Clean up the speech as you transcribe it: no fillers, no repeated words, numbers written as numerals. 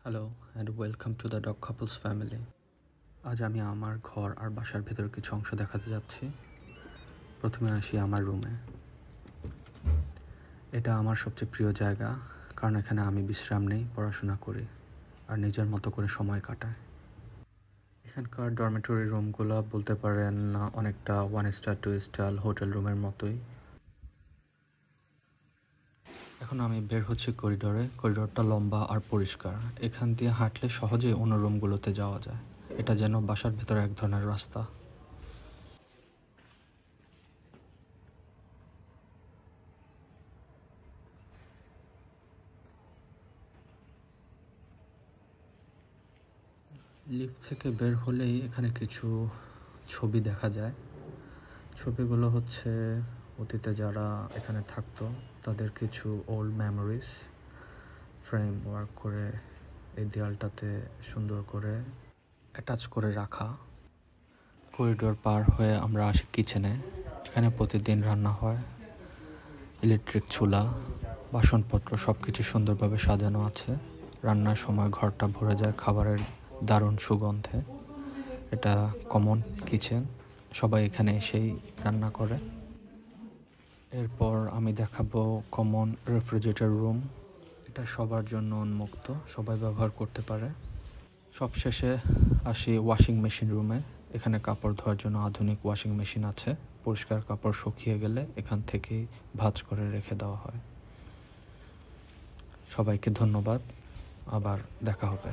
Hello and welcome to the dog couples family. আজ আমি আমার ঘর আর বাসার ভেতর কিছু অংশ দেখাতে যাচ্ছি। প্রথমে আসি আমার রুমে। এটা আমার সবচেয়ে প্রিয় জায়গা, কারণ এখানে আমি বিশ্রাম নেই, পড়াশোনা করি আর নিজের মতো করে সময় কাটাই। এখানকার ডরমেটরি রুমগুলো বলতে পারেন অনেকটা 1 স্টার 2 স্টার হোটেল রুমের মতোই। এখন আমি বের হচ্ছি করিডোরে। করিডোরটা লম্বা আর পরিষ্কার। এখান দিয়ে হাঁটলে সহজেই অন্য রুমগুলোতে যাওয়া যায়। এটা যেন বাসার ভেতরে এক ধরনের রাস্তা। লিফট থেকে বের হলেই এখানে কিছু ছবি দেখা যায়। ছবিগুলো হচ্ছে অতীতে যারা এখানে থাকতো তাদের কিছু ওল্ড মেমোরিজ ফ্রেম ওয়ার্ক করে এই দেয়ালটাতে সুন্দর করে অ্যাটাচ করে রাখা। করিডোর পার হয়ে আমরা আসি কিচেনে। এখানে প্রতিদিন রান্না হয়। ইলেকট্রিক চুলা, বাসনপত্র সব কিছু সুন্দরভাবে সাজানো আছে। রান্নার সময় ঘরটা ভরে যায় খাবারের দারুণ সুগন্ধে। এটা কমন কিচেন, সবাই এখানে এসেই রান্না করে। এরপর আমি দেখাবো কমন রেফ্রিজারেটর রুম। এটা সবার জন্য উন্মুক্ত, সবাই ব্যবহার করতে পারে। সবশেষে আসি ওয়াশিং মেশিন রুমে। এখানে কাপড় ধোয়ার জন্য আধুনিক ওয়াশিং মেশিন আছে। পরিষ্কার কাপড় শুকিয়ে গেলে এখান থেকেই ভাঁজ করে রেখে দেওয়া হয়। সবাইকে ধন্যবাদ, আবার দেখা হবে।